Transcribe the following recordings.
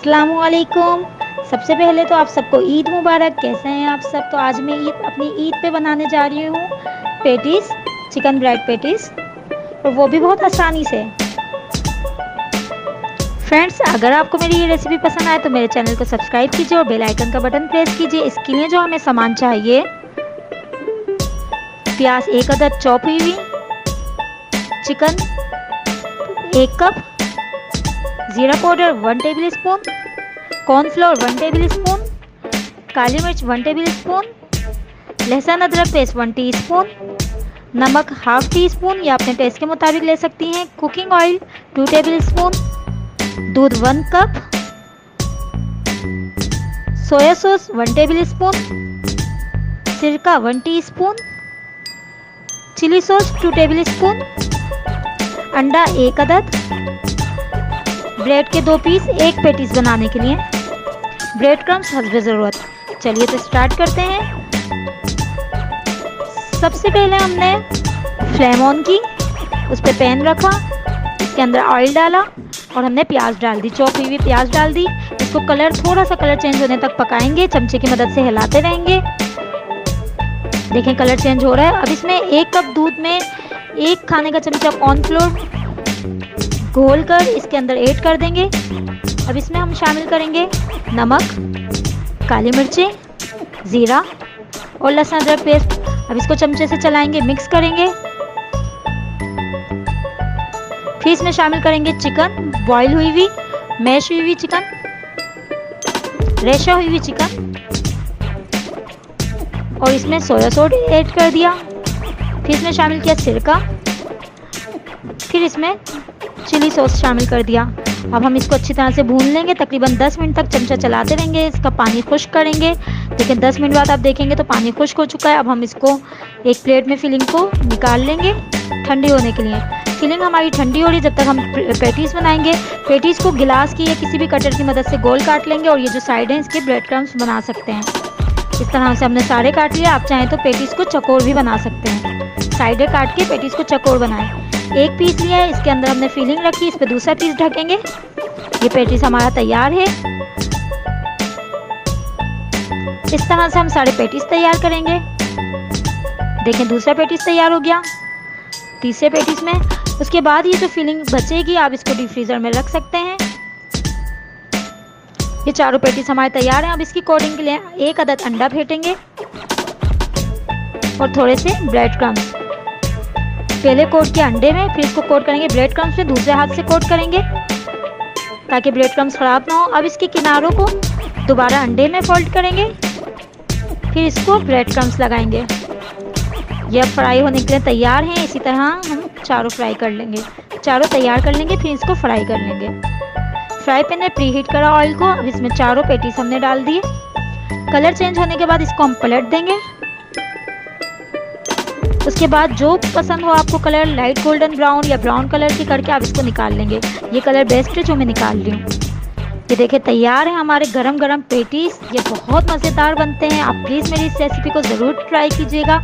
अस्सलामुअलैकुम। सबसे पहले तो आप सबको ईद मुबारक। कैसे हैं आप सब? तो आज मैं अपनी ईद पे बनाने जा रही हूँ पेटीज, चिकन ब्रेड पेटीज, और वो भी बहुत आसानी से। फ्रेंड्स, अगर आपको मेरी ये रेसिपी पसंद आए तो मेरे चैनल को सब्सक्राइब कीजिए और बेल आइकन का बटन प्रेस कीजिए। इसके लिए जो हमें सामान चाहिए: प्याज 1 अदद चॉप हुई हुई, चिकन 1 कप, जीरा powder 1 tablespoon, cornflour 1 tablespoon, काली मिर्च 1 टेबल स्पून, लहसुन अदरक पेस्ट 1 टीस्पून, नमक हाफ टी स्पून या अपने टेस्ट के मुताबिक ले सकती हैं, कुकिंग ऑयल 2 टेबल स्पून, दूध 1 cup, soya sauce 1 tablespoon, सिरका 1 teaspoon, chilli sauce 2 tablespoon, अंडा 1 अदद, ब्रेड के 2 पीस एक पेटीज बनाने के लिए, ब्रेड क्रम्स हस्बे ज़रूरत। चलिए तो स्टार्ट करते हैं। सबसे पहले हमने फ्लेम ऑन की, उस पर पैन रखा, इसके अंदर ऑयल डाला और हमने प्याज डाल दी, चॉप हुई प्याज डाल दी। इसको थोड़ा सा कलर चेंज होने तक पकाएंगे, चमचे की मदद से हिलाते रहेंगे। देखें कलर चेंज हो रहा है। अब इसमें 1 कप दूध में 1 खाने का चमचा कॉर्नफ्लोर घोल कर इसके अंदर ऐड कर देंगे। अब इसमें हम शामिल करेंगे नमक, काली मिर्चें, ज़ीरा और लहसुन अदरक पेस्ट। अब इसको चमचे से चलाएंगे, मिक्स करेंगे। फिर इसमें शामिल करेंगे चिकन, बॉईल हुई हुई, मैश हुई हुई चिकन, रेशा हुई हुई चिकन, और इसमें सोया सॉस ऐड कर दिया। फिर इसमें शामिल किया सिरका, फिर इसमें चिली सॉस शामिल कर दिया। अब हम इसको अच्छी तरह से भून लेंगे, तकरीबन 10 मिनट तक चमचा चलाते रहेंगे, इसका पानी खुश्क करेंगे। लेकिन 10 मिनट बाद आप देखेंगे तो पानी खुश्क हो चुका है। अब हम इसको एक प्लेट में फिलिंग को निकाल लेंगे ठंडी होने के लिए। फिलिंग हमारी ठंडी हो रही है, जब तक हम पेटीज बनाएंगे। पेटीज को गिलास की या किसी भी कटर की मदद से गोल काट लेंगे और ये जो साइड है इसके ब्रेड क्रम्स बना सकते हैं। इस तरह से हमने सारे काट लिए। आप चाहें तो पेटीज को चकोर भी बना सकते हैं, साइडें काट के पेटीज को चकोर बनाएं। 1 पीस लिया है, इसके अंदर हमने फिलिंग रखी, इस पर दूसरा पीस ढकेंगे। ये पेटीज हमारा तैयार है। इस तरह से हम सारे पेटीज तैयार करेंगे। देखें दूसरा पेटीज तैयार हो गया, तीसरे पेटीज में। उसके बाद ये जो फिलिंग बचेगी आप इसको डीप फ्रीजर में रख सकते हैं। ये चारों पेटीज हमारे तैयार हैं। अब इसकी कोटिंग के लिए 1 अदद अंडा फेंटेंगे और थोड़े से ब्रेड क्रम्स। पहले कोट किया अंडे में, फिर इसको कोट करेंगे ब्रेड क्रम्स में, दूसरे हाथ से कोट करेंगे ताकि ब्रेड क्रम्स ख़राब ना हो। अब इसके किनारों को दोबारा अंडे में फोल्ड करेंगे, फिर इसको ब्रेड क्रम्स लगाएंगे। ये अब फ्राई होने के लिए तैयार हैं। इसी तरह हम चारों फ्राई कर लेंगे, चारों तैयार कर लेंगे, फिर इसको फ्राई कर लेंगे। फ्राई पैन में प्री हीट करा ऑयल को, अब इसमें चारों पेटीज हमने डाल दिए। कलर चेंज होने के बाद इसको हम पलट देंगे। उसके बाद जो पसंद हो आपको कलर, लाइट गोल्डन ब्राउन या ब्राउन कलर की करके आप इसको निकाल लेंगे। ये कलर बेस्ट है जो मैं निकाल रही हूँ। ये देखिए तैयार है हमारे गरम गरम पेटीज। ये बहुत मज़ेदार बनते हैं। आप प्लीज़ मेरी इस रेसिपी को ज़रूर ट्राई कीजिएगा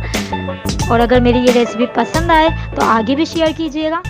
और अगर मेरी ये रेसिपी पसंद आए तो आगे भी शेयर कीजिएगा।